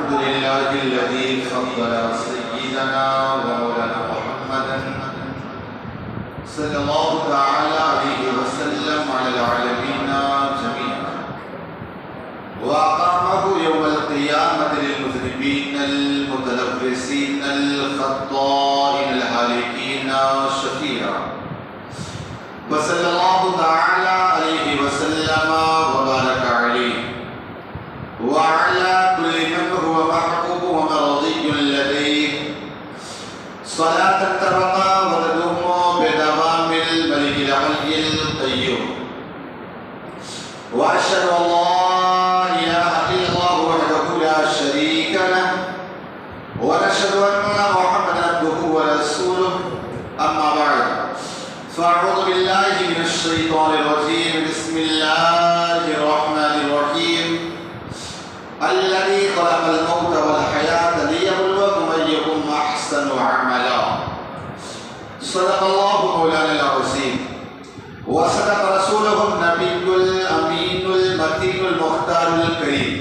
الحمد لله الذي فضل سيدنا ومولانا محمدا صلى الله تعالى عليه وسلم على العالمين جميعا وأقامه يوم القيامة للمذنبين المتلبسين الخطائين الهالكين شفيعا وصلى الله تعالى عليه وسلم وبارك عليه وعلى كل من هو محبوب ومرضي لديه صلاة تبقى وتدوم بدوام الملك الحي القيوم وأشهد أن لا إله إلا الله وحده لا شريك له ونشهد أن محمدا عبده ورسوله أما بعد فأعوذ بالله من الشيطان الرجيم بسم الله الرحمن الرحيم الذي خلق الموت والحياة ليبلوكم أيكم أحسن عملا صدق الله مولانا العظيم وصدق رسوله النبي الأمين المتين المختار الكريم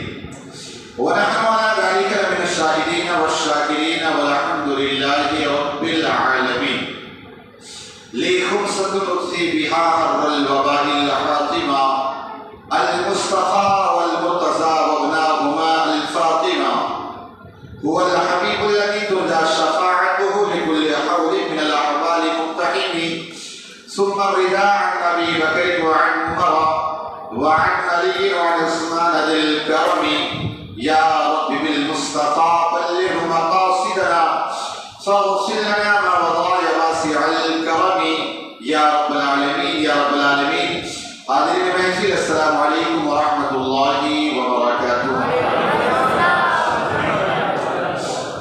ونحن على ذلك من الشاهدين والشاكرين والحمد لله رب العالمين لي خمسة نؤتي بها حر الوباء الحاطمة المصطفى والمرتضى وابناهما الفاطمة هو الحبيب الذي ترجى شفاعته لكل حول من الأعمال مقتحم ثم الرداء عن أبي بكر وعن عمر وعن علي وعن عثمان ذي الكرم يا رب بالمصطفى بلغ مقاصدنا فاغفر لنا ما مضى يا واسع الكرم يا رب العالمين يا رب العالمين. حاضرین محفل السلام علیکم ورحمۃ اللہ وبرکاتہ.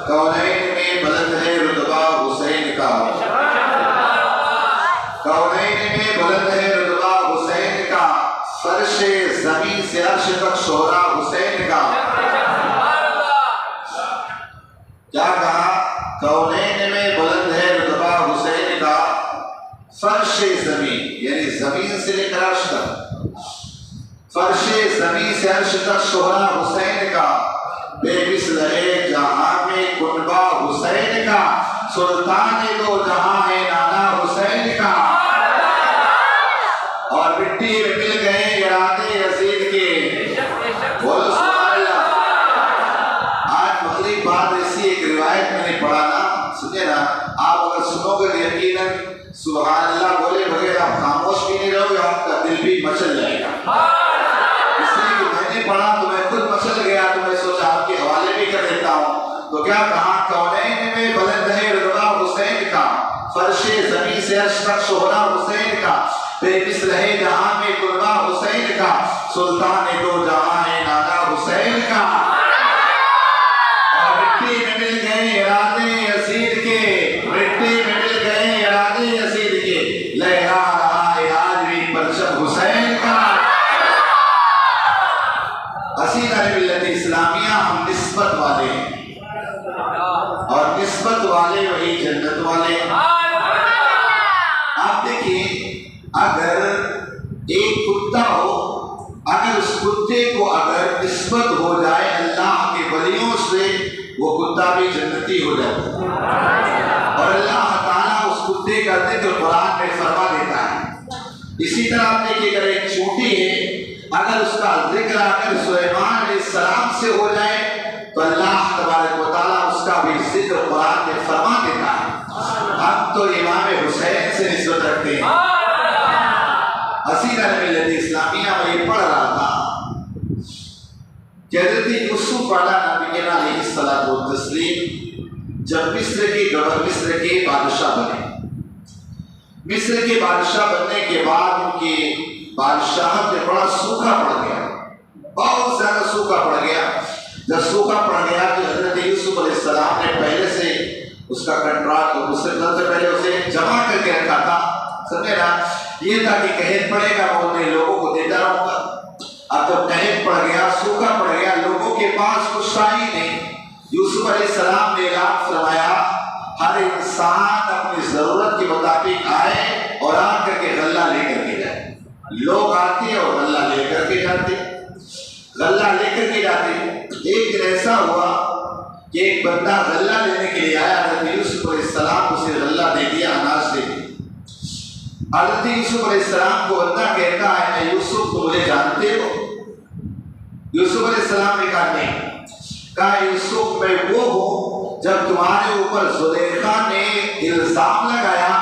کونین میں بلند ہے رتبہ حسین کا، کونین میں بلند ہے رتبہ حسین کا، فرش زمین سے عرش تک شہرا حسین کا. کیا کہا؟ کونین میں بلند ہے رتبہ حسین کا، فرش زمین یعنی زمین سے لے کر عرش تک، فرش زمین سے عرش تک شہرا حسین کا، بے مثل ہے جہاں میں کنبہ حسین کا، سلطان دو جہاں ہے نانا حسین کا. اور مٹی میں مل گئے ارادے یزید کے. بولو سبحان اللہ. آج مغرب بعد ایسی ایک روایت میں نے پڑھا نا، سنیے نا، آپ اگر سنو گے یقیناً سبحان اللہ بولے بغیر آپ خاموش بھی نہیں رہو گے، آپ کا دل بھی مچل جائے گا. اس لیے کہ میں نے پڑھا تو میں خود مچل گیا، تو میں سوچا آپ کے حوالے بھی کر دیتا ہوں. تو کیا کہا؟ کونین میں بلند ہے رتبہ حسین کا، فرش زمین سے عرش تک شہرا حسین کا، بے مثل ہے جہاں میں کنبہ حسین کا، سلطان دو جہاں ہے نانا حسین کا. اور مٹی میں مل گئے ارادے یزید کے، مٹی میں مل گئے ارادے یزید کے، لہرا رہا ہے آج بھی پرچم حسین کا. اسیر ملت اسلامیہ ہم نسبت والے ہیں، اور نسبت والے وہی جنت والے. آپ دیکھیں، اگر ایک کتا ہو، اگر اس کتے کو اگر نسبت ہو جائے اللہ کے ولیوں سے، وہ کتا بھی جنتی ہو جاتا ہے. اور اللہ تعالیٰ اس کتے کا ذکر قرآن میں فرما دیتا ہے. اسی طرح آپ دیکھیے، اگر ایک چونٹی ہے، اگر اس کا ذکر آ کر سلیمان علیہ السلام سے ہو جائے تو اللہ تبارک و تعالیٰ اس کا بھی ذکر قرآن میں فرما دیتا ہے. ہم تو امام حسین سے نسبت رکھتے ہیں. اسیر ملت اسلامیہ میں یہ پڑھ رہا تھا کہ حضرت یوسف علیہ الصلوۃ والتسلیم جب مصر کے بادشاہ بنے، مصر کے بادشاہ بننے کے بعد ان کی بادشاہت میں بڑا سوکھا پڑ گیا، بہت زیادہ سوکھا پڑ گیا. جب سوکھا پڑ گیا تو حضرت یوسف علیہ السلام نے پہلے سے اس کا کنٹراکٹ سے پہلے اسے جمع کر کے رکھا تھا. سمجھے نا؟ یہ تھا کہ قحط پڑے گا میں اپنے لوگوں کو دیتا رہوں گا. اب جب قحط پڑ گیا، سوکھا پڑ گیا، لوگوں کے پاس کچھ تھا ہی نہیں. یوسف علیہ السلام نے اعلان فرمایا ہر انسان اپنی ضرورت کے مطابق آئے اور آ کر کے غلہ لے کر کے جائے. لوگ آتے اور غلہ لے کر کے جاتے، غلہ لے کر کے جاتے. ایک دن ایسا ہوا کہ ایک بندہ غلہ لینے کے لیے آیا، حضرت یوسف علیہ السلام کو اسے غلہ دے دیا، اناج دے دیا۔ حضرت یوسف علیہ السلام کو بندہ کہتا ہے اے یوسف تم مجھے جانتے ہو؟ یوسف علیہ السلام نے کہا نہیں۔ کہا یوسف میں وہ ہوں جب تمہارے اوپر زلیخا نے الزام لگایا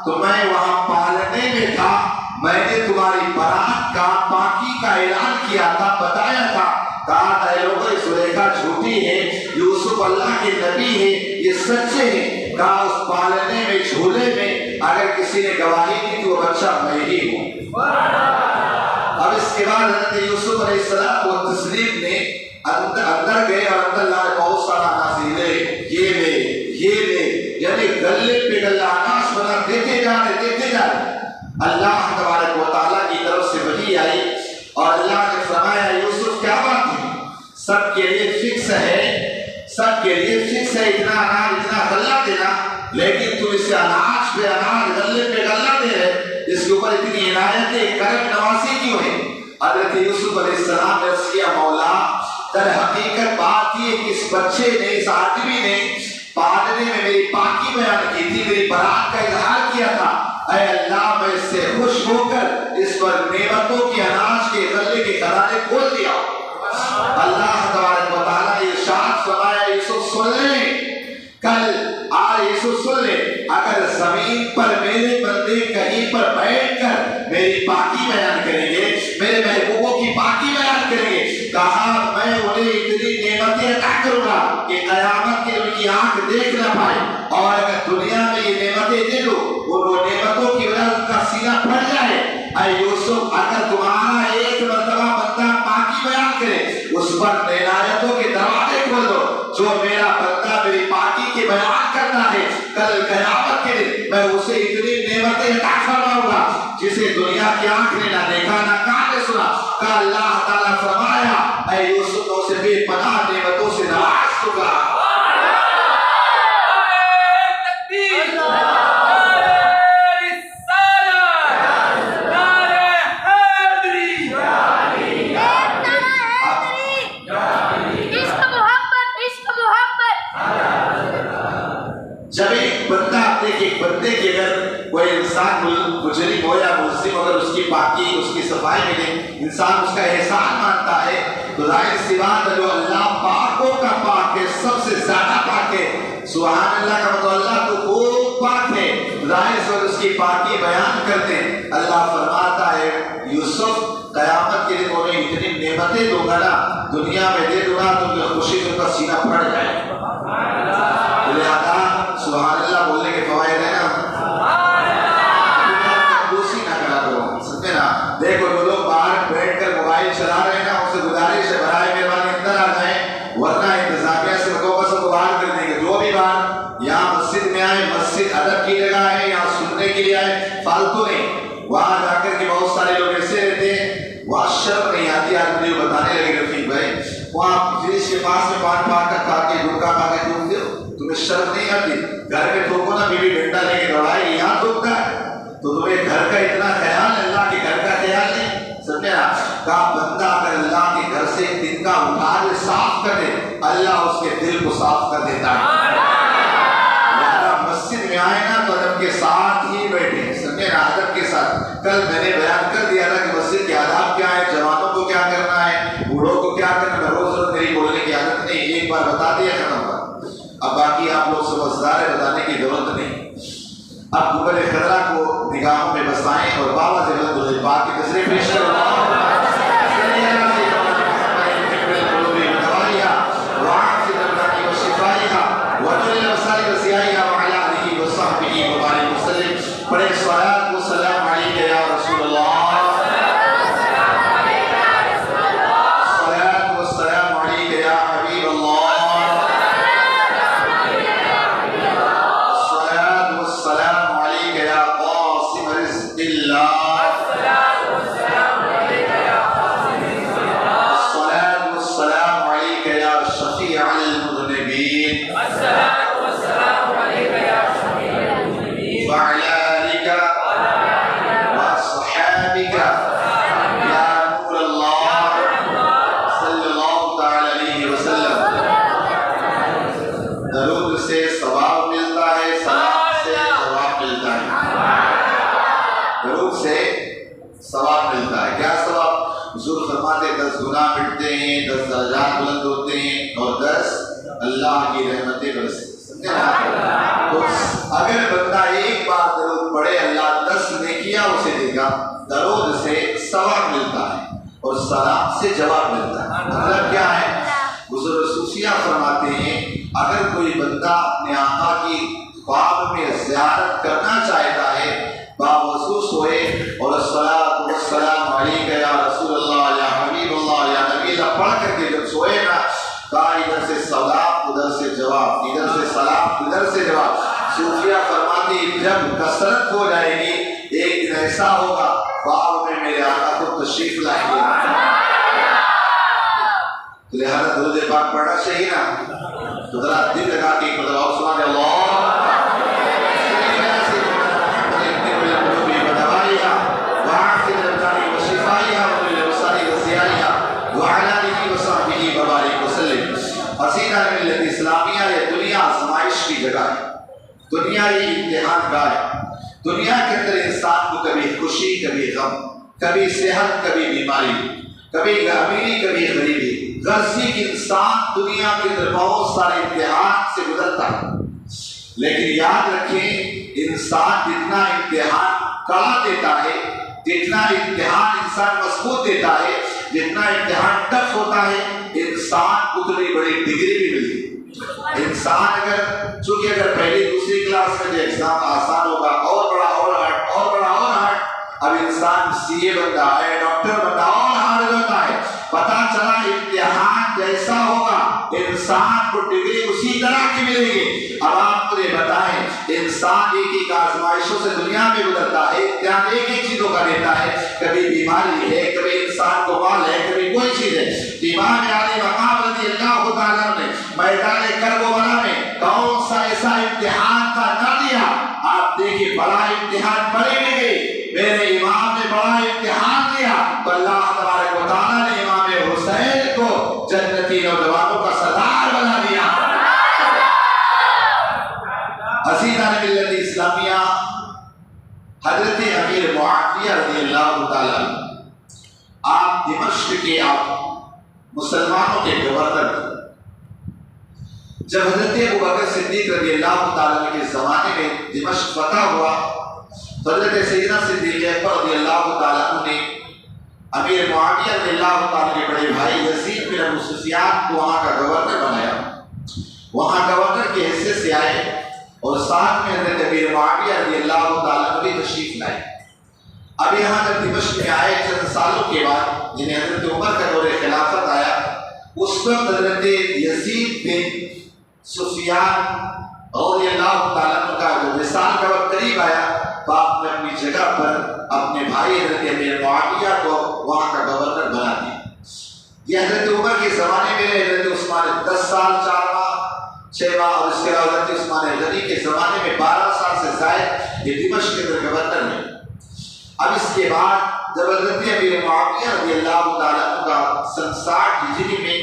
تو میں وہاں پالنے میں تھا، میں نے تمہاری برات کا پاکی کا اعلان کیا تھا، بتایا تھا۔ کہا اے لوگوں زلیخا جھوٹی ہے، یوسف اللہ کے نبی ہے، یہ سچے ہیں۔ کہا اس پالنے میں جھولے میں اگر کسی نے گواہی دی تو وہ بچہ میں ہی ہوں۔ اب اس کے بعد حضرت یوسف علیہ السلام کو تسلیم نے اندر گئے اور اندر اللہ نے بہت سارا اناج لے، یہ لے، یعنی گلے پہ گلہ اناج بنا دیتے جا رہے۔ اللہ تبارک و تعالیٰ کی طرف سے وحی آئی اور اللہ نے فرمایا یوسف کیا بات ہے؟ سب کے لیے فکس ہے اتنا اناج اتنا غلہ دینا، لیکن تم اسے اناج پہ اناج گلے پہ گلہ دے رہے، اس کے اوپر اتنی عنایت کرم نوازی کیوں ہے؟ حضرت یوسف علیہ السلام نے عرض کیا مولا در حقیقت بات یہ کہ اس بچے نے، اس آدمی نے پالنے میں میری پاکی بیان کی تھی، میری برات کا اظہار کیا تھا۔ اے اللہ میں اس سے خوش ہو کر اس پر نعمتوں کی اناج کے غلے کے خزانے کھول دیا۔ اللہ تبارک و تعالیٰ نے ارشاد فرمایا یوسف سن لیں، کل یوسف سن لیں، اگر زمین پر میرے بندے کہیں پر بیٹھ کر میری پاکی بیان کریں گے، میرے محبوبوں کی پاکی بیان کریں گے، کہا میں انہیں اتنی نعمتیں عطا کروں گا کہ قیامت کے ان کی آنکھ دیکھ نہ پائے، اور اگر دنیا میں یہ نعمتیں دے دو وہ نعمتوں کی وجہ ان کا سینہ پھٹ جائے۔ اے یوسف اگر تمہارا ایک مرتبہ بندہ پاکی بیان کرے اس پر عنایتوں کے دروازے کھول دو، جو میرا بندہ میری پاکی کے بیان کرتا ہے کل قیامت کے دن میں اسے اتنی نعمتیں عطا فرماؤں گا جسے دنیا کی آنکھ نے نہ دیکھا نہ کان نے سنا۔ کہ اللہ تعالیٰ فرمایا اے یوسف اسے بے پناہ نعمتوں سے نواز دوں گا۔ جب ایک بندے کے اگر کوئی انسان مجرم ہو یا مسلم اگر اس کی پاکی اس کی صفائی ملے، انسان اس کا احسان مانتا ہے، تو ظاہر سی بات ہے جو اللہ پاکوں کا پاک ہے، سب سے زیادہ پاک ہے، سبحان اللہ کا مطلب اللہ تو خوب پاک ہے، ظاہر سے اس کی پاکی بیان کرتے ہیں۔ اللہ فرماتا ہے یوسف قیامت کے دن انہیں اتنی نعمتیں دوں گا نا، دنیا میں دے دوں گا تو خوشی سے ان کا سینہ پھٹ جائے۔ لہذا سبحان اللہ بولنے کے فوائد ہیں نا، دوسری نہ کرا کرو، سمجھے نا۔ دیکھو جو لوگ باہر بیٹھ کر موبائل چلا رہے ہیں نا، ان سے گزارش ہے برائے مہربانی اندر آ جائیں، ورنہ انتظامیہ سے حکومت سے باہر کر دیں گے۔ جو بھی باہر یہاں مسجد میں آئے، مسجد ادب کی جگہ ہے، یہاں سننے کے لیے آئے، فالتو نہیں۔ وہاں جا کر کے بہت سارے لوگ ایسے رہتے ہیں، وہاں شرم نہیں آتی، آدمی کو بتانے لگے رفیق بھائی وہاں فریج کے پاس میں پان پا کر کھا کے گٹکا کھا کے تھوک دو، تمہیں شرم نہیں آتی؟ گھر میں تھوکو نا، بیوی ڈنڈا لے کے دوڑائے یہاں تھوکتا ہے، تو تمہیں گھر کا اتنا خیال ہے، اللہ کے گھر کا خیال نہیں، سمجھے نا۔ کہا بندہ اگر اللہ کے گھر سے ایک دن کا اٹھا کے صاف کر دے، اللہ اس کے دل کو صاف کر دیتا ہے۔ لہذا مسجد میں آئے نا تو ادب کے ساتھ ہی بیٹھے، سمجھے نا، ادب کے ساتھ۔ کل میں نے بیان کر دیا تھا کہ مسجد کے آداب کیا ہے، جوانوں کو کیا کرنا ہے، بوڑھوں کو کیا کرنا ہے، روز روز میری بولنے کی عادت نہیں، ایک بار بتا دیا ختم ہوا۔ اب باقی آپ لوگ سمجھدار ہے، بتانے کی ضرورت نہیں۔ اب گنبد خضرا کو نگاہوں میں بسائیں اور بابا سے بلند پاک کی تصریف پیش کرو۔ بڑے سوالات کو سلام علیکہ یا رسول اللہ، صلاۃ و سلام علیکہ یا حبیب اللہ، صلاۃ و سلام علیکہ یا قاسم رزق اللہ، درجات بلند ہوتے ہیں اور 10 اللہ کی رحمتیں برستی. تو اگر بندہ ایک بار درود پڑھے اللہ 10 نیکیاں اسے دے گا. درود سے ثواب ملتا ہے اور سلام سے جواب ملتا ہے. مطلب کیا ہے؟ بزرگ صوفیہ فرماتے ہیں اگر کوئی بندہ اپنے آقا کی خواب میں زیارت کرنا چاہتا ہے باوضو سوئے اور الصلاۃ والسلام علیک یا رسول اللہ یا حبیب اللہ یا نبی اللہ پڑھ کر کے جب سوئے نا کہا ادھر سے سلام ادھر سے جواب, ادھر سے سلام ادھر سے جواب. صوفیہ فرماتے ہیں جب کثرت ہو جائے گی ایک دن ایسا ہوگا خواب میں میرے آقا کو تشریف لائیں گے. لہذا درود پاک پڑھنا چاہیے نا. تو ذرا دل لگا کے ایک مرتبہ سبحان اللہ حسینہ ملت اسلامیہ یہ دنیا آزمائش کی جگہ ہے, دنیا یہ امتحان گاہ ہے. دنیا کے اندر انسان کو کبھی خوشی کبھی غم, کبھی صحت کبھی بیماری, کبھی امیری کبھی غریبی. غرضی کہ انسان دنیا کے اندر بہت سارے امتحان سے گزرتا ہے, لیکن یاد رکھیں انسان جتنا امتحان کڑا دیتا ہے, جتنا امتحان انسان مضبوط دیتا ہے, جتنا امتحان ٹف ہوتا ہے انسان اتنی بڑی ڈگری بھی ملتی ہے. انسان چونکہ اگر پہلی دوسری کلاس میں جو ایگزام آسان ہوگا اور بڑا اور ہارڈ اور بڑا اور ہارڈ, اب انسان سی اے بنتا ہے, ڈاکٹر بنتا اور ہارڈ ہوتا ہے. پتا چلا امتحان جیسا ہوگا انسان کو ڈگری اسی طرح کی ملے گی. اب آپ مجھے بتائیں انسان ایک ایک آزمائشوں سے دنیا میں گزرتا ہے, امتحان ایک ایک چیزوں کا دیتا ہے. کبھی بیماری ہے, کبھی انسان کو مال ہے, کبھی کوئی چیز ہے. امام علی مقام رضی اللہ تعالیٰ نے میدان کرب و بلا میں کون سا ایسا امتحان کا نہ دیا. آپ دیکھیں بڑا امتحان پڑے میں گئے, میرے امام نے بڑا امتحان دیا تو اللہ تبارک و تعالیٰ نے امام حسین کو جنتی نوجوانوں کا سردار بنا دیا. حسینہ ملت اسلامیہ حضرت امیر معاویہ رضی اللہ تعالیٰ آپ دمشق کے آپ مسلمانوں کے گورنر تھے. جب حضرت ابوبکر صدیق رضی اللہ تعالیٰ کے زمانے میں دمشق فتح ہوا تو حضرت سیدنا صدیق اکبر رضی اللہ تعالیٰ نے امیر معاویہ رضی اللہ تعالیٰ کے بڑے بھائی یزید بن ابو سفیان کو وہاں کا گورنر بنایا. وہاں گورنر کی حیثیت سے آئے اور ساتھ میں حضرت امیر معاویہ رضی اللہ تعالیٰ بھی تشریف لائے. اب یہاں جب دمشق میں آئے چند سالوں کے بعد جنہیں حضرت عمر کا دور خلافت آیا, اس وقت حضرت یزید بن سفیان رضی اللہ تعالیٰ کا جو وصال کا وقت قریب آیا تو آپ نے اپنی جگہ پر اپنے بھائی حضرت امیر معاویہ کو وہاں کا گورنر بنا دیا. یہ حضرت عمر کے زمانے میں حضرت عثمان 10 سال 4 ماہ 6 ماہ اور اس کے بعد حضرت عثمان غنی کے زمانے میں 12 سال سے زائد یہ دمشق کے اندر گورنر ہے. اب اس کے بعد جب حضرت امیر معاویہ رضی اللہ تعالیٰ کا سن 60 ہجری میں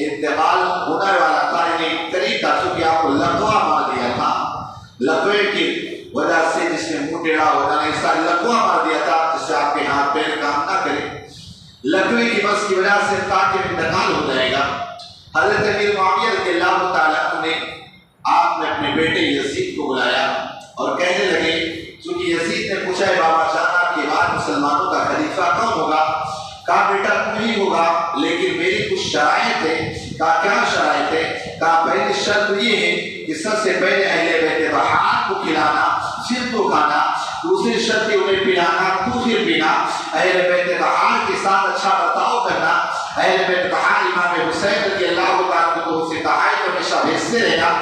انتقال ہونے والا تھا, یعنی قریب تھا, چونکہ آپ کو لقوہ مار دیا تھا. لقوے کی وجہ سے جس میں منہ ٹیڑھا ہو جانا اس کا لقوہ مار دیا تھا جس سے آپ کے ہاتھ پیر کام نہ کرے. لقوے کی بس کی وجہ سے تاکہ انتقال ہو جائے گا. حضرت امیر معاویہ رضی اللہ تعالیٰ نے آپ نے اپنے بیٹے یزید کو بلایا اور کہنے لگے, چونکہ یزید نے پوچھا ہے بابا جان آپ کے بعد مسلمانوں کا خلیفہ کون ہوگا؟ کہا بیٹا تم ہی ہوگا, لیکن میری کچھ شرائط ہے. کہا کیا شرائط ہے؟ کہا پہلی شرط یہ ہے کہ سب سے پہلے اہل بیت بہار کو کھلانا پھر تو کھانا, دوسری شرط انہیں پلانا تو پھر پینا, اہل بیت بہار کے ساتھ اچھا برتاؤ کرنا, اہل بیت بہار امام حسین رضی اللہ تعالیٰ کو سے تحائف ہمیشہ بھیجتے رہنا,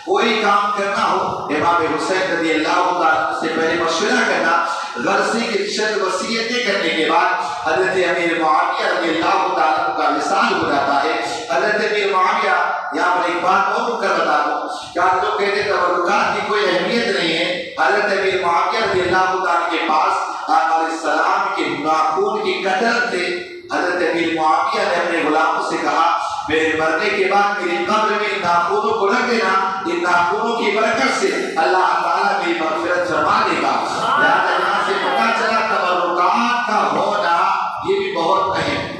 کوئی کام کرنا ہو امام حسین رضی اللہ تعالیٰ سے پہلے مشورہ کرنا. غرضی کی چند وصیتیں کرنے کے بعد حضرت امیر معاویہ رضی اللہ تعالیٰ کا وصال ہو جاتا ہے. حضرت امیر معاویہ یہاں پر ایک بات اور کر بتا دوں, کیا لوگ کہتے تبرکات کی کوئی اہمیت نہیں ہے. حضرت امیر معاویہ رضی اللہ تعالیٰ کے پاس آقا علیہ السلام کے ناخون کی کثرت تھے. حضرت امیر معاویہ نے اپنے غلاموں سے کہا میرے مرنے کے بعد میری قبر میں ان ناخونوں کو رکھ دینا, ان ناخونوں کی برکت سے اللہ تعالیٰ میری مغفرت فرما دے گا. لہٰذا یہاں سے پتہ چلا تبرکات کا ہونا یہ بھی بہت اہم.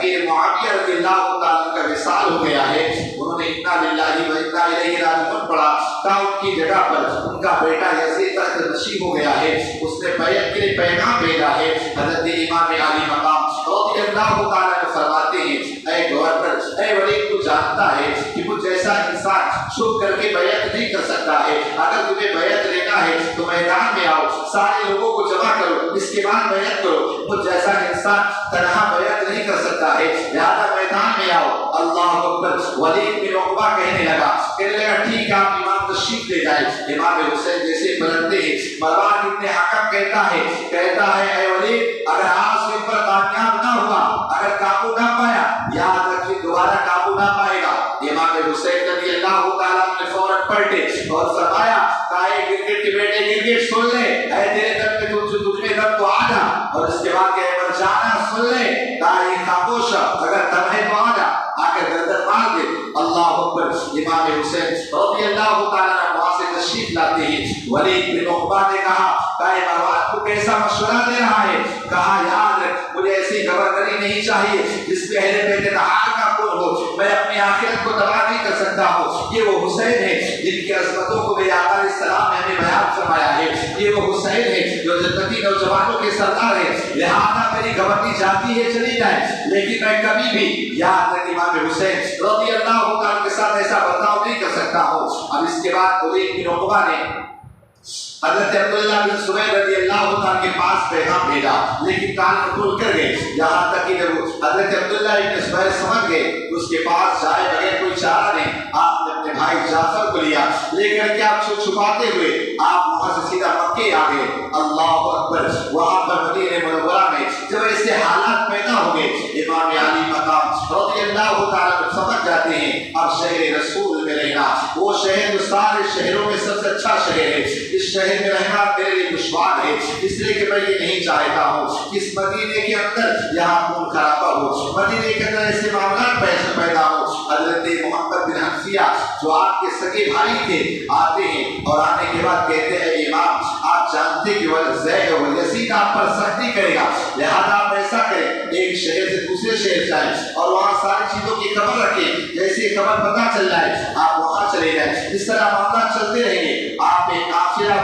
امیر معاویہ رضی اللہ تعالیٰ کا وصال ہو گیا ہے، انہوں نے انا للہ و انا الیہ راجعون پڑھا، تا ان کی جگہ پر ان کا بیٹا یزید تخت نشین ہو گیا ہے، اس نے بیعت کے لیے پیغام بھیجا ہے۔ حضرت امام علی مقام رضی اللہ تعالیٰ نے فرماتے ہیں اے گورنر، اے ولید، تو جانتا ہے کہ مجھ جیسا انسان چھپ کر کے بیعت نہیں کر سکتا ہے، اگر تمہیں بیعت لینا ہے تو میدان میں آؤ، سارے لوگوں کو جمع کرو، اس کے بعد بیعت کرو، مجھ جیسا انسان تنہا بیعت نہیں کر سکتا ہے، لہذا میدان میں آؤ۔ اللہ اکبر۔ ولید بن عقبہ کہنے لگا ٹھیک ہے، آپ امام تشریف لے جائے۔ امام حسین جیسے بلندے ہیں، مروان ابن حکم کہتا ہے اے ولید، اگر آج ان پر کامیاب نہ ہوا، اگر قابو نہ پایا، یاد رکھیں دوبارہ قابو نہ پائے گا۔ امام حسین رضی اللہ تعالیٰ نے فوراً پلٹے اور فرمایا گرگٹ کے بیٹے گرگٹ سن لے، اے تیرے دم میں تجھ میں دم تو آ جا، اور اس کے بعد کہ مرجانا سن لے، خاموش اگر دم ہے تو آ جا، آ کر گردن مار دے۔ اللہ اکبر۔ امام حسین رضی اللہ تعالیٰ وہاں سے تشریف لاتے ہیں۔ ولید بن عقبہ نے کہا مروان کو کیسا مشورہ دے رہا ہے؟ کہا یاد رکھ، مجھے ایسی گورنری نہیں چاہیے جس پہ اہل بیت طہارہ کا کل ہو، میں اپنی آخرت کو تباہ نہیں کر سکتا ہوں۔ یہ وہ حسین ہے جن کی عظمتوں کو میرے آقا علیہ السلام نے ہمیں بیان فرمایا ہے، یہ وہ حسین ہے جو جنتی نوجوانوں کے سردار ہے، لہذا میری گورنری چاہتی ہے چلی جائے، لیکن میں کبھی بھی یاد رکھ امام حسین رضی اللہ تعالیٰ کے ساتھ ایسا برتاؤ نہیں کر سکتا ہوں۔ اب اس کے بعد ولید بن عقبہ نے حضرت عبداللہ بن زبیر رضی اللہ تعالیٰ کے پاس پیغام بھیجا، لیکن کان قبول کر گئے، یہاں تک کہ جب حضرت عبداللہ بن زبیر سمجھ گئے اس کے پاس جائے بغیر کوئی چارہ نہیں، آپ نے اپنے بھائی جعفر کو لیا، لے کر کے آپ چھپاتے ہوئے آپ وہاں سے سیدھا مکے آ گئے۔ اللہ اکبر۔ وہاں پر مدینہ منورہ میں جب ایسے حالات پیدا ہو گئے، امام علی مقام رضی اللہ تعالیٰ سمجھ جاتے ہیں اب شہر رسول میں رہنا، وہ شہر جو سارے شہروں میں سب سے اچھا شہر ہے، اس شہر میں رہنا میرے لیے دشوار ہے، اس لیے کہ میں یہ نہیں چاہتا ہوں اس مدینے کے اندر یہاں خون خرابہ ہو، مدینے کے اندر ایسے معاملات پیدا ہو۔ حضرت محمد بن حنفیہ جو آپ کے سگے بھائی تھے آتے ہیں اور آنے کے بعد کہتے ہیں امام آپ جانتے کہ زید و یزید آپ پر سختی کرے گا، لہذا آپ ایسا کریں ایک شہر سے دوسرے شہر جائیں اور وہاں ساری چیزوں کی خبر رکھیں، جیسے خبر پتہ چل جائے آپ وہاں چلے جائیں، اس طرح معاملات چلتے رہیں گے، آپ ایک قافلہ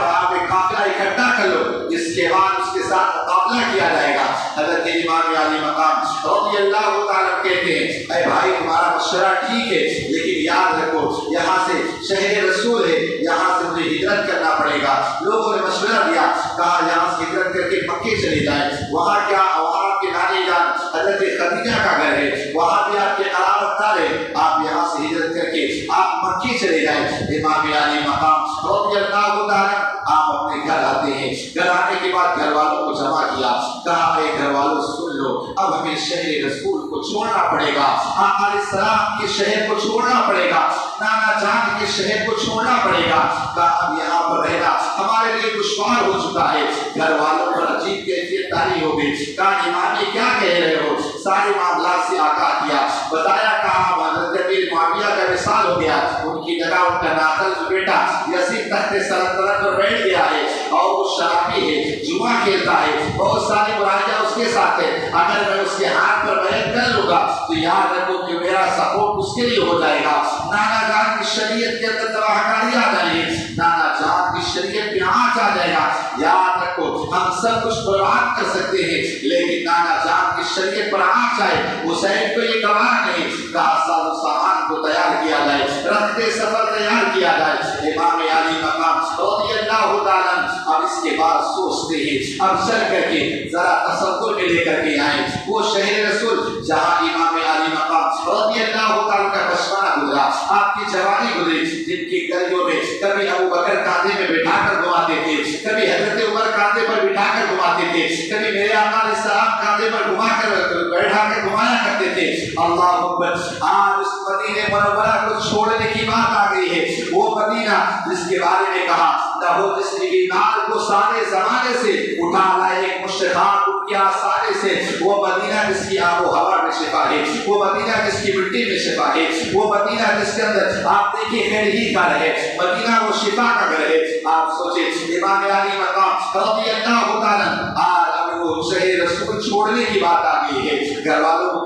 اکٹھا کر لو، اس کے بعد اس کے ساتھ مقابلہ کیا جائے گا۔ حضرت امام علی مقام رضی اللہ تعالیٰ کہتے ہیں اے بھائی تمہارا مشورہ ٹھیک ہے، لیکن یاد رکھو یہاں سے شہر رسول ہے، یہاں سے مجھے ہجرت کرنا پڑے گا۔ لوگوں نے مشورہ دیا، کہا یہاں سے ہجرت کر کے مکے چلے جائیں، وہاں آپ کے نانی جان حضرت خدیجہ کا گھر ہے، وہاں بھی آپ کے قرابت دار ہے، آپ یہاں سے ہجرت کر کے آپ مکے چلے جائیں۔ امام علی مقام رضی اللہ تعالیٰ آپ اپنے گھر آتے ہیں، گھر آنے کے بعد گھر والوں کو جمع کیا، کہا اے گھر والوں سن لو، اب ہمیں شہر رسول کو چھوڑنا پڑے گا، آقا علیہ السلام کے شہر کو چھوڑنا پڑے گا، نانا جان کے شہر کو چھوڑنا پڑے گا، کہا اب یہاں پر رہنا ہمارے لیے دشوار ہو چکا ہے۔ گھر والوں پر عجیب کیفیت طاری ہو گئی، کہا امام یہ کیا کہہ رہے ہو؟ سارے معاملات سے آگاہ کیا، بتایا کہا حضرت امیر معاویہ کا وصال ہو گیا، ان کی جگہ ان کا ناقل بیٹا یزید تخت سلطنت پر بیٹھ گیا ہے اور وہ شرابی ہے، جوا کھیلتا ہے، بہت ساری برائیاں اس کے ساتھ ہے، اگر میں اس کے ہاتھ پر بیعت کر لوں گا تو یاد رکھو کہ میرا سپورٹ اس کے لیے ہو جائے گا، نانا جان کی شریعت کے اندر تباہ کاری آ جائے گی، نانا جان کی شریعت پہ آنچ آ جائے گا، یاد رکھو ہم سب کچھ برباد کر سکتے ہیں لیکن نانا جان کی شریعت پر آنچ آئے، حسین کو یہ گوارا نہیں، کہا ساز و سامان کو تیار کیا جائے، رخت سفر تیار کیا جائے۔ امام علی مقام رضی اللہ تعالیٰ اب اس کے بعد سوچتے ہیں اب چل کر کے ذرا تصور میں لے کر کے آئے وہ شہر رسول جہاں امام علی مقام رضی اللہ تعالیٰ کا بچپنا گزرا، آپ کی جوانی گزری، جن کی گلیوں میں کبھی ابو بکر کاندھے میں بٹھا کر گھماتے تھے، کبھی حضرت عمر کاندھے پر بٹھا کر گھماتے تھے، کبھی میرے آقا علیہ السلام کاندھے پر بیٹھا کر گھمایا کرتے تھے۔ اللہ اکبر۔ آج اس مدینہ منورہ کو چھوڑنے کی بات آ گئی ہے، وہ مدینہ جس کے بارے میں کہا نہ ہو جس نے بیمار کو سارے زمانے سے اٹھا لائے ایک مشتخان ان کے آسانے سے، وہ مدینہ جس کی آب و ہوا میں شفا ہے، وہ مدینہ جس کی مٹی میں شفا ہے، وہ مدینہ جس کے اندر آپ دیکھیں خیر ہی کا رہے، مدینہ وہ شفا کا گھر ہے۔ آپ سوچیں امام علی مقام رضی اللہ تعالیٰ آج اب وہ شہر رسول چھوڑنے کی بات آ گئی ہے، گھر والوں کو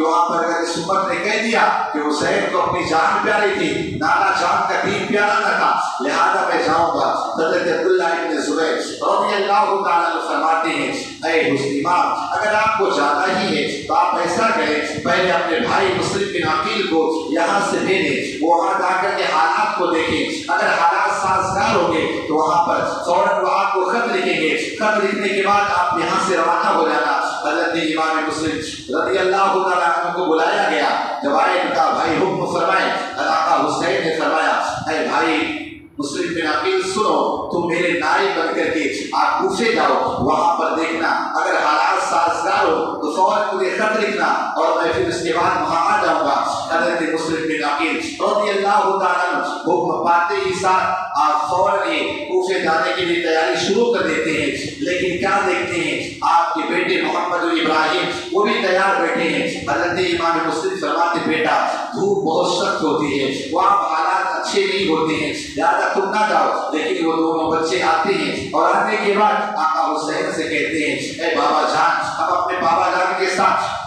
کہ وہاں پر اگر اس امت نے کہہ دیا کہ حسین کو اپنی جان پیاری تھی، نانا جان کا دین پیارا نہ تھا، لہذا میں جاؤں گا۔ حضرت عبداللہ ابن زبیر رضی اللہ تعالیٰ عنہ فرماتے ہیں اے امام، اگر آپ کو جانا ہی ہے تو آپ ایسا کریں، پہلے اپنے بھائی مسلم بن عقیل کو یہاں سے بھیجیں، وہ وہاں جا کر کے حالات کو دیکھیں، اگر حالات سازگار ہوں گے تو وہاں پر فوراً وہ آپ کو خط لکھیں گے، خط لکھنے کے بعد آپ یہاں سے روانہ ہو جانا۔ حضرت امام مسلم رضی اللہ تعالیٰ عنہ کو بلایا گیا، جب آئے ان کا بھائی حکم فرمائے، آقا حسین نے فرمایا اے بھائی مسلم بن عقیل سنو، تم میرے نائب بن کر کے آپ کوفے جاؤ، وہاں پر دیکھنا اگر حالات سازگار ہو تو فوراً مجھے خط لکھنا اور میں پھر اس کے بعد وہاں آ جاؤں گا۔ حضرت مسلم بن عقیل رضی اللہ تعالیٰ عنہ حکم پاتے ہی ساتھ آپ فوراً ہی کوفے جانے کے لیے تیاری شروع کر دیتے ہیں، لیکن کیا دیکھتے ہیں آپ کے بیٹے محمد ابراہیم وہ بھی تیار بیٹھے ہیں۔ حضرت امام مسلم فرماتے بیٹا دھوپ بہت سخت ہوتی ہے، وہاں حالات اچھے نہیں ہوتے ہیں، لہٰذا تم نہ جاؤ۔ لیکن وہ دونوں بچے آتے ہیں اور آنے کے بعد آقا حسین سے کہتے ہیں اے بابا جان، ہم اپنے بابا جان کے ساتھ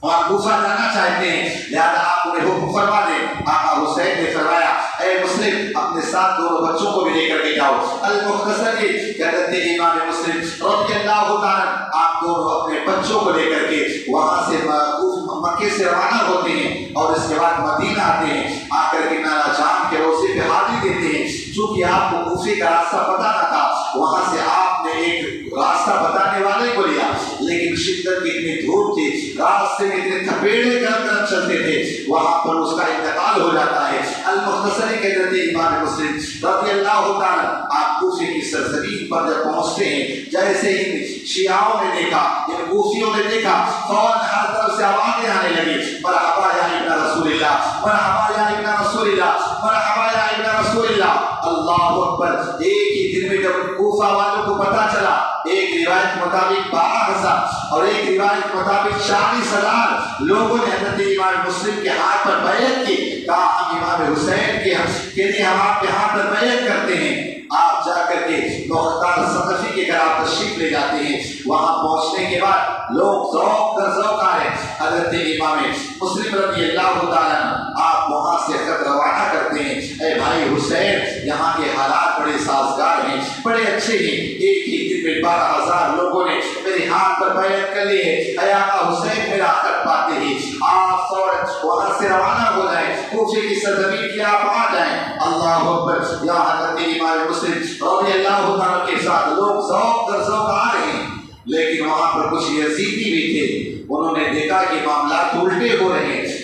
وہاں کوفہ جانا چاہتے ہیں، لہذا آپ انہیں حکم فرما دیں۔ آقا حسین نے فرمایا اے مسلم اپنے ساتھ دونوں بچوں کو بھی لے کر کے جاؤ۔ المختصر یہ حضرت امام مسلم رضی اللہ تعالیٰ آپ دونوں اپنے بچوں کو لے کر کے وہاں سے مکے سے روانہ ہوتے ہیں اور اس کے بعد مدینہ آتے ہیں، آ کر کے نانا جان کے روضے پہ حاضری دیتے ہیں۔ چونکہ آپ کو کوفے کا راستہ پتہ نہ تھا، وہاں سے آپ نے ایک راستہ بتانے والے کو لیا، لیکن شدت کی اتنی دھوپ تھی، راستے میں اتنے تھپیڑے گرم گرم چلتے تھے، وہاں پر اس کا انتقال ہو جاتا ہے۔ المختصر کے حضرت امام مسلم رضی اللہ تعالیٰ آپ کوفے کی سرزمین پر جب پہنچتے ہیں، جیسے ان شیعوں نے دیکھا، ان کوفیوں نے دیکھا، فوراً ہر طرف سے آوازیں آنے لگی مرحبا یا ابن رسول اللہ، مرحبا یا ابن رسول اللہ، مرحبا یا ابن رسول اللہ۔ اللہ اکبر۔ ایک ہی دن میں جب کوفہ والوں کو پتہ چلا، ایک روایت مطابق 12,000 اور ایک روایت مطابق 40,000 لوگوں نے حضرت امام مسلم کے ہاتھ پر بیعت کی، کہا ہم امام حسین کے لیے ہم آپ کے ہاتھ پر بیعت کرتے ہیں۔ آپ جا کر کے مختار ثقفی کے گھر آپ تشریف لے جاتے ہیں، وہاں پہنچنے کے بعد لوگ ذوق در ذوق آئے۔ حضرت امام مسلم رضی اللہ تعالیٰ آپ وہاں سے خط روانہ کرتے ہیں اے بھائی حسین یہاں کے حالات بڑے سازگار ہیں، بڑے اچھے ہیں، ایک ہی دن میں 12,000 لوگوں نے میرے ہاتھ پر بیعت کر لی ہے، اے آقا حسین میرا خط پاتے ہی آپ فوراً وہاں سے روانہ ہو جائیں، کوفے کی سرزمین کی آپ آ جائیں۔ اللہ اکبر۔ یہاں حضرت امام مسلم رضی اللہ تعالیٰ کے ساتھ لوگ ذوق در ذوق آ رہے ہیں، لیکن وہاں پر کچھ یزیدی بھی تھے، انہوں نے دیکھا کہ معاملات الٹے ہو رہے ہیں۔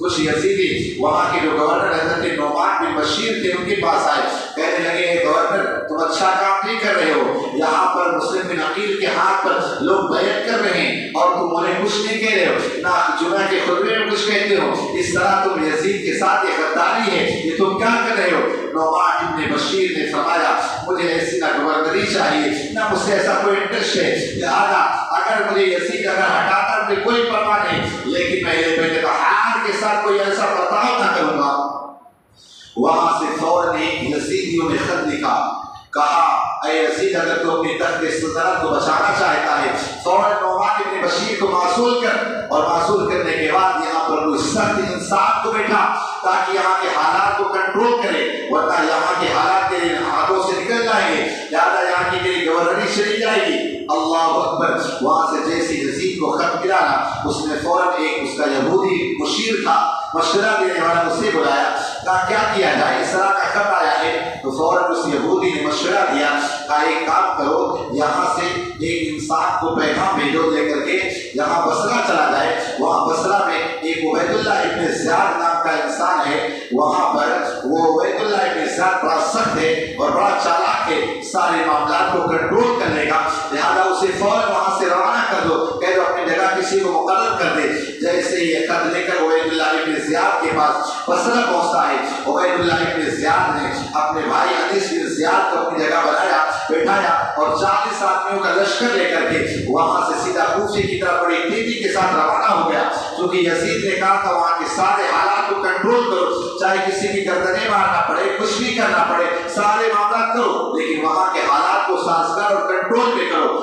کچھ یزیدی وہاں کے جو گورنر حضرت نعمان بن بشیر تھے ان کے پاس آئے، کہنے لگے اے گورنر تم اچھا کام نہیں کر رہے ہو، یہاں پر مسلم بن عقیل کے ہاتھ پر لوگ بیعت کر رہے ہیں اور تم انہیں کچھ نہیں کہہ رہے ہو، نہ جمعہ کے خطبے میں کچھ کہتے ہو، اس طرح تم یزید کے ساتھ یہ غداری ہے، یہ تم کیا کر رہے ہو؟ نعمان بن بشیر نے فرمایا مجھے ایسی نہ گورنری چاہیے نہ مجھ سے ایسا کوئی انٹرسٹ ہے، لہذا اگر مجھے یزید اگر ہٹاتا مجھے کوئی پرواہ نہیں، لیکن میں یہ بیٹے کے ساتھ کوئی ایسا برتاؤ نہ کروں گا۔ وہاں سے فوراً ایک یزیدیوں نے خط لکھا، کہا اے یزید اگر تو اپنی تخت سلطنت کو بچانا چاہتا ہے فوراً نعمان بن بشیر کو معزول کر، اور معزول کرنے کے بعد یہاں پر کوئی سخت انسان کو بیٹھا تاکہ یہاں کے حالات کو کنٹرول کرے، ورنہ یہاں کے حالات تیرے ہاتھوں سے نکل جائیں گے، لہٰذا یہاں کی تیری گورنری چلی جائے گی۔ اللہ اکبر۔ وہاں سے جیسے یزید کو خط ملا نا، اس نے فوراً ایک اس کا یہودی مشیر تھا مشورہ دینے والا، اسے بلایا، کہا کیا کیا جائے، اس طرح کا خط آیا ہے، تو فوراً اس یہودی نے مشورہ دیا، کہا ایک کام کرو یہاں سے ایک انسان کو پیغام بھیجو لے کر کے یہاں بصرہ چلا جائے، وہاں بصرہ میں ایک عبید اللہ ابن زیاد نام کا انسان ہے، وہاں پر وہ عبید اللہ ابن زیاد بڑا سخت ہے اور بڑا چالاک ہے، سارے معاملات کو کنٹرول کر لے گا، لہذا اسے فوراً وہاں سے روانہ کر دو، کہہ دو اپنی جگہ کسی کو مقرر کر دے۔ جیسے یہ خط لے کر عبید اللہ ابن زیاد کے پاس بصرہ پہنچتا ہے، عبید اللہ ابن زیاد نے اپنے بھائی انیس بن زیاد کو اپنی جگہ بنایا، بٹھایا اور 40 آدمیوں کا لشکر لے کر کے وہاں سے سیدھا کوفے کی طرف بڑی تیزی کے ساتھ روانہ ہو گیا، کیونکہ یزید نے کہا تھا وہاں کے سارے حالات کو کنٹرول کرو، چاہے کسی کی گردنیں مارنا پڑے، کچھ بھی کرنا پڑے، سارے معاملات کرو، لیکن وہاں کے حالات کو سازگار اور کنٹرول پہ کرو۔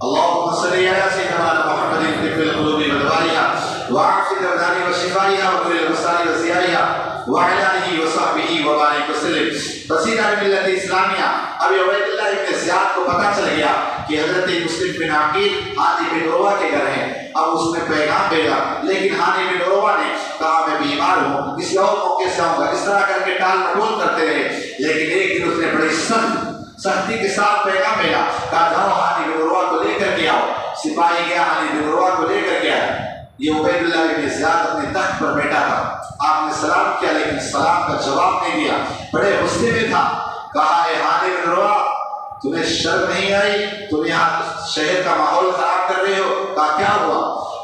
اللهم صل على سيدنا محمد طب القلوب ودوائها وعافية الأبدان وشفائها وكل الأبصار وزيائها وعلى آله وصحبه وبارك وسلم. بصیر ملت اسلامیہ ابھی عبید اللہ ابن زیاد کو پتہ چل گیا کہ حضرت مسلم بن عقیل ہانی بن عروہ کے گھر ہیں. اب اس نے پیغام بھیجا، لیکن ہانی بن عروہ نے کہا میں بیمار ہوں، کسی اور موقع سے آؤں گا. اس طرح کر کے ٹال مٹول کرتے رہے. لیکن ایک دن اس نے بڑی سختی کے ساتھ پیغام بھیجا، کہا جاؤ ہانی بن عروہ کو لے کر کے آؤ. سپاہی گیا، ہانی بن عروہ کو لے کر کے آیا. یہ عبید اللہ ابن زیاد اپنے تخت پر بیٹھا تھا. آپ نے سلام کیا لیکن سلام کا جواب نہیں دیا، بڑے غصے میں تھا. کہا اے ہانی بن عروہ، تمہیں شرم نہیں آئی؟ تم یہاں شہر کا ماحول خراب کر رہے ہو. کہا کیا ہوا؟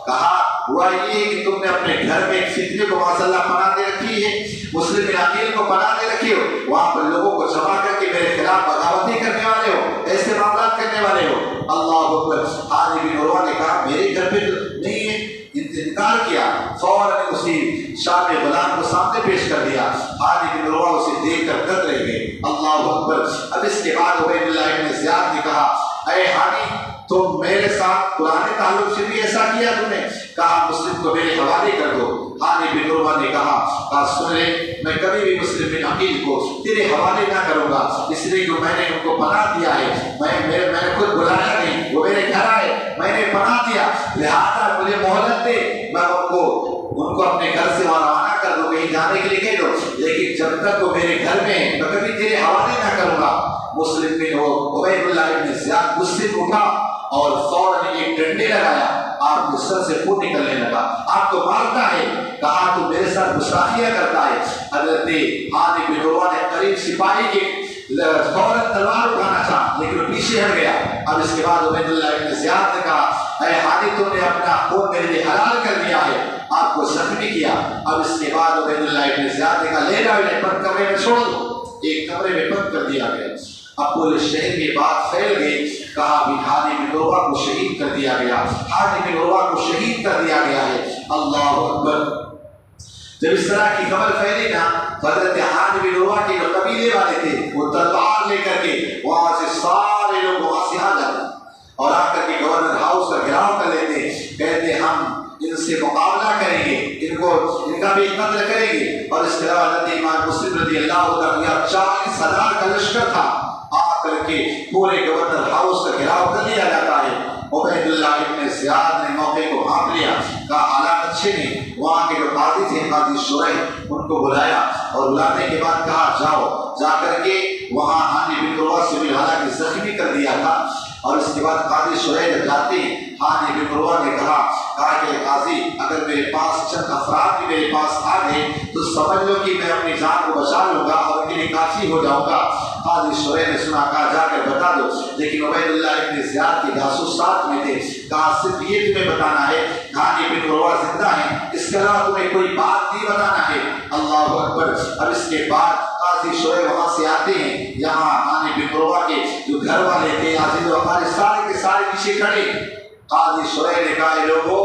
کہا ہوا یہ کہ تم نے اپنے گھر میں ایک فتنے کو معاذ اللہ پناہ دے رکھی ہے، مسلم بن عقیل کو پناہ دے رکھی ہو. وہاں پر لوگوں کو جمع کر کے میرے خلاف بغاوتیں کرنے والے ہو، ایسے معاملات کرنے والے ہو. اللہ اکبر. ہانی بن عروہ نے کہا میرے گھر پہ نہیں ہے، انکار کیا. فوراً اسی شام غلام کو سامنے پیش کر دیا. ہانی بن عروہ اسے دیکھ کر دت رہ گئے. اللہ اکبر. اب اس کے بعد عبید اللہ ابن زیاد نے کہا اے ہانی، تم میرے ساتھ پرانے تعلق سے بھی ایسا کیا تم نے؟ کہا مسلم کو میرے حوالے کر دو. ہانی بن عروہ نے کہا سن لے، میں کبھی بھی مسلم بن عقیل کو تیرے حوالے نہ کروں گا، اس لیے کہ میں نے ان کو پناہ دیا ہے. میں نے خود بلایا نہیں، وہ میرے گھر آئے، میں نے پناہ دیا، لہٰذا مجھے مہلت دے، میں ان کو اپنے گھر سے وہاں روانہ کر دو، کہیں جانے کے لیے کہہ دو، لیکن جب تک وہ میرے گھر میں ہیں میں کبھی تیرے حوالے نہ کروں گا. مسلم بن عبید اللہ ابن زیاد غصے میں اٹھا اور فوراً ایک ڈنڈے لگایا. آپ کے سر سے خون نکلنے لگا. آپ کو مارتا ہے. کہا تو میرے ساتھ گستاخیاں کرتا ہے. حضرت ہانی بن عروہ نے قریب سپاہی کے فوراً تلوار اٹھانا چاہا لیکن وہ پیچھے ہٹ گیا. اب اس کے بعد عبید اللہ ابن زیاد نے کہا اے ہانی، تم نے اپنا خون میرے لیے حلال کر دیا ہے، آپ کو زخمی کیا. اب اس کے بعد عبید اللہ ابن زیاد نے کہا لے جاؤ انہیں، بند کمرے میں چھوڑ دو. ایک کمرے میں بند کر دیا گیا. اب پورے شہر کی بات پھیل گئی. کہا بھی ہانی بن عروہ کو شہید کر دیا گیا، ہانی بن عروہ کو شہید کر دیا گیا ہے. اللہ اکبر. جب اس طرح کی خبر پھیلی نا، حضرت ہانی بن عروہ کے جو قبیلے والے تھے وہ تلوار لے کر کے وہاں سے سارے لوگ وہاں سے آ جاتے اور آ کر کے گورنر ہاؤس کا گھیراؤ کر لیتے. کہتے ہم ان سے مقابلہ کریں گے، ان کا بھی قتل کریں گے. اور اس کے علاوہ حضرت امام مسلم رضی اللہ عنہ 40,000 کا لشکر تھا. آ کر کے پورے گورنر ہاؤس کا گھیراؤ کر لیا جاتا ہے. عبید اللہ ابن زیاد نے موقع کو بھانپ لیا. کہا حالات اچھے نہیں. وہاں کے جو قاضی تھے، قاضی شریح، ان کو بلایا اور بلانے کے بعد کہا جاؤ. جا کر کے وہاں ہانی بن عروہ سے بھی حالانکہ زخمی کر دیا تھا. اور اس کے بعد قاضی شریح جب جاتے ہیں، ہانی بن عروہ نے کہا کہ قاضی اگر میرے پاس چند افراد بھی میرے پاس آ گئے تو سمجھ لو کہ میں اپنی جان کو بچا لوں گا اور ان کے لیے کافی ہو جاؤں گا. قاضی شریح نے سنا. کہا جا کر بتا دو. لیکن عبید اللہ ابن زیاد کے جاسوس ساتھ میں تھے. کہا صرف یہ تمہیں بتانا ہے ہانی بن عروہ زندہ ہیں، اس کے علاوہ تمہیں کوئی بات نہیں بتانا ہے. اللہ اکبر. اب اس کے بعد قاضی شریح وہاں سے آتے ہیں. یہاں ہانی بن عروہ کے جو گھر والے تھے، عزیز و اقارب سارے کے سارے پیچھے کھڑے. قاضی شریح نے کہا اے لوگوں،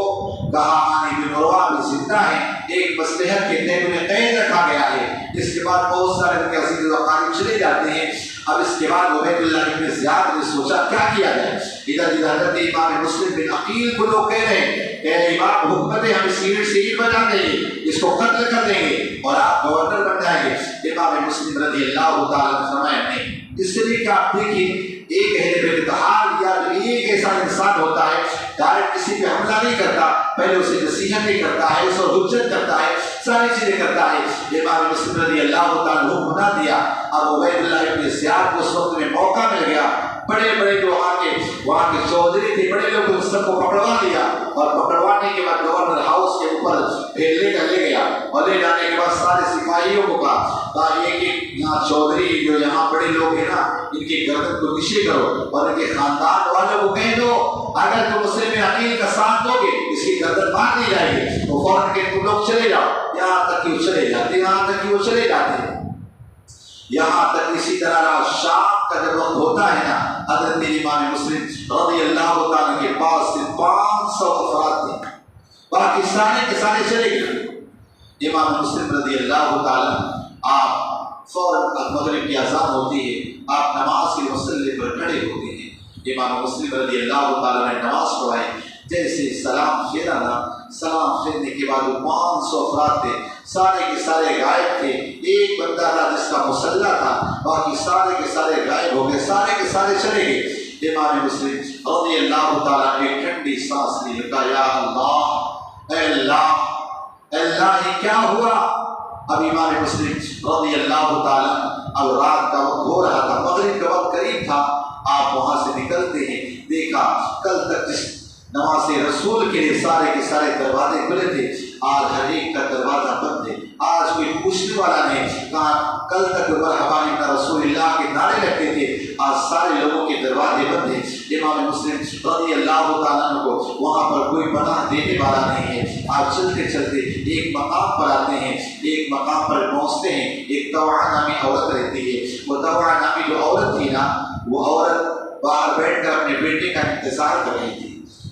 کہا ہانی بن عروہ بھی زندہ ہیں، ایک مصلحت کے تحت انہیں قید رکھا گیا ہے. اس کے بعد بہت سارے ان کے عزیز و اقارب چلے جاتے ہیں. اب اس کے بعد عبید اللہ ابن زیاد نے سوچا کیا کیا جائے. ادھر حضرت امام مسلم بن عقیل کو لوگ کہہ رہے ہیں کہ امام حکمت ہے، ہم اس کی شہید بنا دیں گے، اس کو قتل کر دیں گے اور آپ گورنر بن جائیں گے. امام مسلم رضی اللہ تعالیٰ نے فرمایا نہیں. اس لیے کہ آپ دیکھیں ایک اہل بیت اتحاد یا ایک ایسا انسان ہوتا ہے ڈائریکٹ کسی پہ حملہ نہیں کرتا، پہلے اسے نصیحت نہیں کرتا ہے، اسے حجت کرتا ہے، ساری چیزیں کرتا ہے. امام مسلم رضی اللہ تعالیٰ نے بنا دیا. اب عبید اللہ ابن زیاد کو اس وقت میں موقع مل گیا. بڑے بڑے جو وہاں کے چودھری تھے، بڑے لوگ ان سب کو پکڑوا لیا اور پکڑوانے کے بعد گورنر ہاؤس کے اوپر پھیلنے کا لے گیا. اور لے جانے کے بعد سارے سپاہیوں کو کہا ایک یہاں چودھری جو یہاں بڑے لوگ ہیں نا، ان کی گردن کو نیچے کرو اور ان کے خاندان والوں کو کہہ دو اگر تم مسلم بن عقیل کا ساتھ دو گے اس کی گردن مار دی جائے گی. تو فوراً کہ تم لوگ چلے جاؤ. یہاں تک کہ وہ چلے جاتے، یہاں تک کہ وہ چلے جاتے. یہاں تک اسی طرح شام کا جب وقت ہوتا ہے نا، حضرت امام مسلم رضی اللہ تعالیٰ کے پاس 500 افراد تھے، باقی سارے کے سارے چلے گئے. امام مسلم رضی اللہ تعالیٰ آپ فوراً مغرب کی اذان ہوتی ہے، آپ نماز کے مصلی پر کھڑے ہوتے ہیں. امام مسلم رضی اللہ تعالیٰ نے نماز پڑھائی، جیسے سلام پھیرا نا، سلام پھیرنے کے بعد وہ 500 افراد تھے، سارے کے سارے غائب تھے، ایک بندہ تھا جس کا مسلح تھا، باقی سارے کے سارے غائب ہو گئے، سارے کے سارے چلے گئے۔ امام مسلم رضی اللہ تعالیٰ نے ایک ٹھنڈی سانس لی، کہا یا اللہ، اے اللہ، اے اللہ یہ کیا ہوا؟ اب امام مسلم رضی اللہ تعالیٰ اب رات کا وقت ہو رہا تھا، مغرب کا وقت قریب تھا، آپ وہاں سے نکلتے ہیں، دیکھا کل تک جس نماز رسول کے لیے سارے کے سارے دروازے کھلے تھے، آج ہر ایک کا دروازہ بند ہے، آج کوئی پوچھنے والا نہیں، کہا کل تک مرحبا ابن رسول اللہ کے نعرے لگتے تھے، آج سارے لوگوں کے دروازے بند ہیں۔ امام مسلم رضی اللہ تعالیٰ عنہ کو وہاں پر کوئی پناہ دینے والا نہیں ہے، آج چلتے چلتے ایک مقام پر آتے ہیں، ایک مقام پر پہنچتے ہیں، ایک طوعہ نامی عورت رہتی ہے، وہ طوعہ نامی جو عورت تھی نا، وہ عورت باہر بیٹھ کر اپنے بیٹے کا انتظار کر رہی تھی،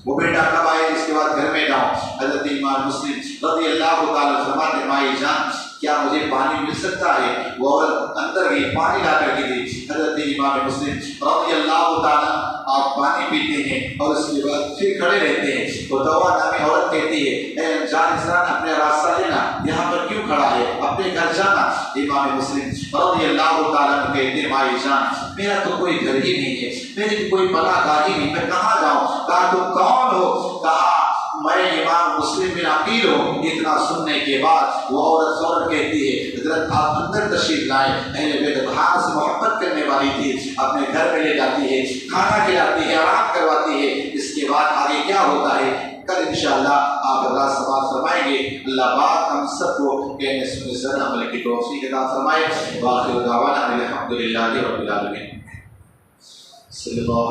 وہ بیٹا کب آئے اس کے بعد گھر میں جاؤں۔ حضرت امام مسلم رضی اللہ تعالیٰ فرماتے مائی جان کیا مجھے پانی مل سکتا ہے؟ وہ عورت اندر گئی، پانی لا کر کے دی۔ حضرت امام مسلم رضی اللہ تعالیٰ آپ پانی پیتے ہیں اور اس کے بعد پھر کھڑے رہتے ہیں، وہ طوعہ نامی عورت کہتی ہے اے جان انسان اپنے راستہ لینا، یہاں پر کیوں کھڑا ہے، اپنے گھر جانا۔ امام مسلم رضی اللہ تعالیٰ کہتے ہیں مائی جان میرا تو کوئی گھر ہی نہیں ہے، میری تو کوئی پناہ گاہ ہی نہیں، میں کہاں جاؤں؟ کہا تم کون ہو؟ کہا میں امام مسلم بن عقیل ہوں۔ اتنا سننے کے بعد وہ عورت فوراً کہتی ہے حضرت آپ اندر تشریف لائیں، اہل بیت بہار سے محبت کرنے والی تھی، اپنے گھر میں لے جاتی ہے، کھانا کھلاتی ہے، آرام کرواتی ہے۔ اس کے بعد آگے کیا ہوتا ہے کل انشاءاللہ آپ اللہ سماعت فرمائیں گے۔ اللہ پاک ہم سب کو کہنے سننے سے عمل کی توفیق عطا فرمائے۔ وآخر دعوانا الحمدللہ رب العالمین۔ صلی اللہ